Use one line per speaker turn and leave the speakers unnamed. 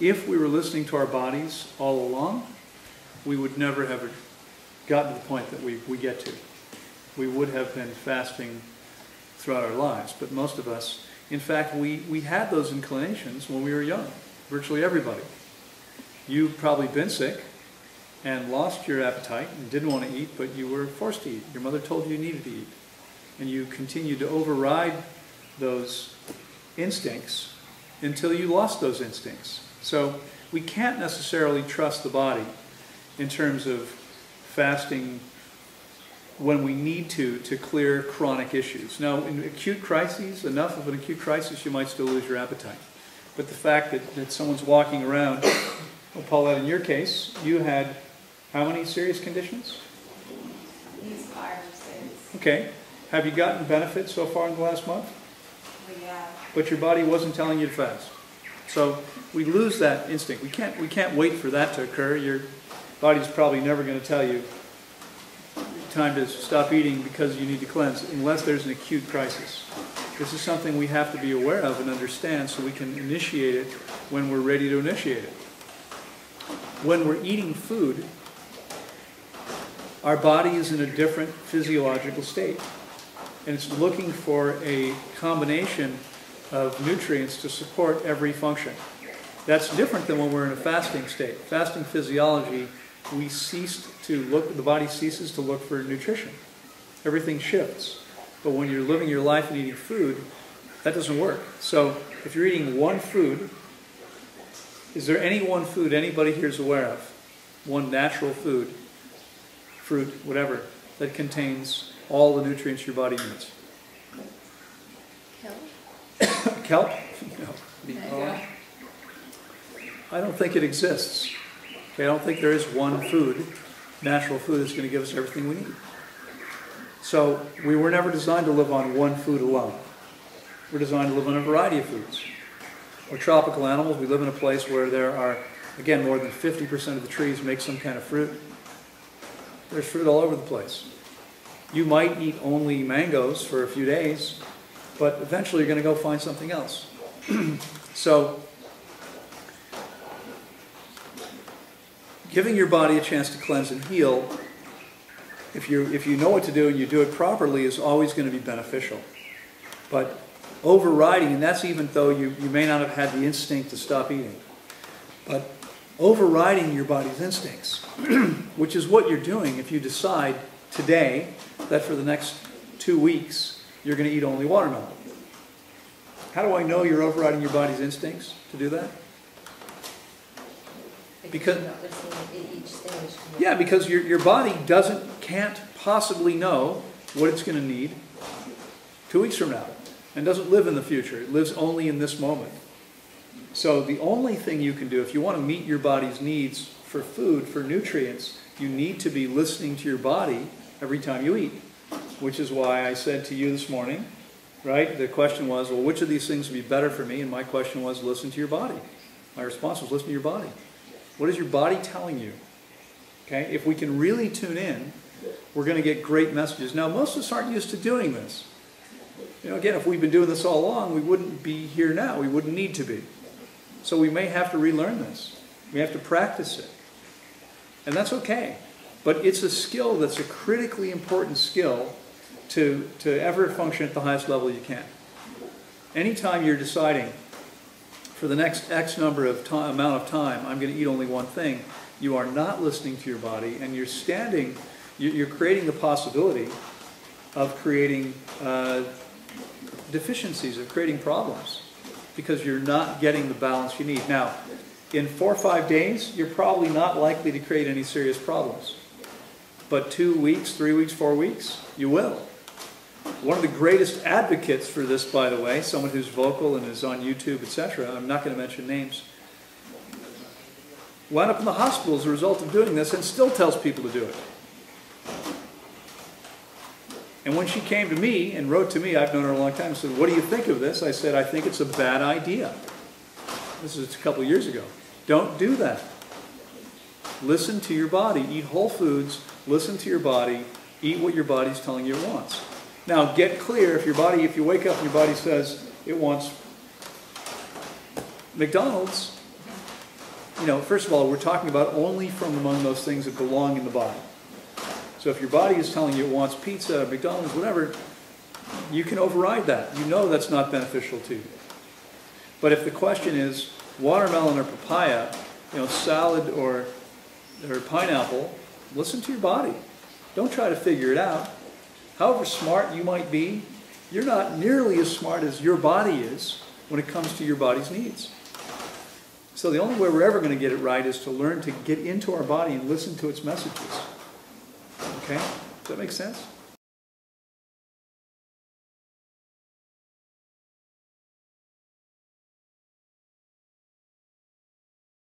if we were listening to our bodies all along, we would never have gotten to the point that we get to. We would have been fasting throughout our lives. But most of us, in fact, we had those inclinations when we were young. Virtually everybody. You've probably been sick and lost your appetite and didn't want to eat, but you were forced to eat. Your mother told you you needed to eat. And you continued to override those instincts until you lost those instincts. So we can't necessarily trust the body in terms of fasting when we need to clear chronic issues. Now, in acute crises, enough of an acute crisis, you might still lose your appetite. But the fact that someone's walking around, well, Paulette, in your case, you had how many serious conditions?
These 5 or 6.
Okay. Have you gotten benefit so far in the last month?
Yeah.
But your body wasn't telling you to fast. So we lose that instinct. We can't wait for that to occur. Your body's probably never going to tell you time to stop eating because you need to cleanse, unless there's an acute crisis. This is something we have to be aware of and understand so we can initiate it when we're ready to initiate it. When we're eating food, our body is in a different physiological state. And it's looking for a combination of nutrients to support every function. That's different than when we're in a fasting state. Fasting physiology, the body ceases to look for nutrition. Everything shifts. But when you're living your life and eating food, that doesn't work. So if you're eating one food, is there any one food anybody here is aware of? One natural food, fruit, whatever, that contains all the nutrients your body needs?
Kelp?
Kelp? No. I don't think it exists. Okay, I don't think there is one food, natural food, that's going to give us everything we need. So we were never designed to live on one food alone. We're designed to live on a variety of foods. We're tropical animals. We live in a place where there are, again, more than 50% of the trees make some kind of fruit. There's fruit all over the place. You might eat only mangoes for a few days, but eventually you're going to go find something else. So, giving your body a chance to cleanse and heal, if you know what to do and you do it properly, is always going to be beneficial. But overriding, and that's even though you may not have had the instinct to stop eating, but overriding your body's instincts, which is what you're doing if you decide today that for the next 2 weeks you're going to eat only watermelon. How do I know you're overriding your body's instincts to do that? Because your body can't possibly know what it's going to need 2 weeks from now, and doesn't live in the future. It lives only in this moment. So the only thing you can do if you want to meet your body's needs for food, for nutrients, you need to be listening to your body every time you eat. Which is why I said to you this morning, right? The question was, well, which of these things would be better for me? And my question was, listen to your body. My response was, listen to your body. What is your body telling you? Okay? If we can really tune in, we're going to get great messages. Now, most of us aren't used to doing this. You know, again, if we've been doing this all along, we wouldn't be here now. We wouldn't need to be. So we may have to relearn this. We have to practice it. And that's okay. But it's a skill that's a critically important skill to ever function at the highest level you can. Anytime you're deciding for the next X number of amount of time, I'm going to eat only one thing, you are not listening to your body, and you're creating the possibility of creating deficiencies, of creating problems, because you're not getting the balance you need. Now, in 4 or 5 days, you're probably not likely to create any serious problems. But 2 weeks, 3 weeks, 4 weeks, you will. One of the greatest advocates for this, by the way, someone who's vocal and is on YouTube, etc., I'm not going to mention names, wound up in the hospital as a result of doing this and still tells people to do it. And when she came to me and wrote to me, I've known her a long time, and said, what do you think of this? I said, I think it's a bad idea. This is a couple of years ago. Don't do that. Listen to your body. Eat whole foods. Listen to your body. Eat what your body's telling you it wants. Now, get clear. If you wake up and your body says it wants McDonald's, first of all, we're talking about only from among those things that belong in the body. So if your body is telling you it wants pizza, McDonald's, whatever, you can override that. You know that's not beneficial to you. But if the question is watermelon or papaya, salad or pineapple, listen to your body. Don't try to figure it out. However smart you might be, you're not nearly as smart as your body is when it comes to your body's needs. So the only way we're ever going to get it right is to learn to get into our body and listen to its messages. Okay? Does that make sense?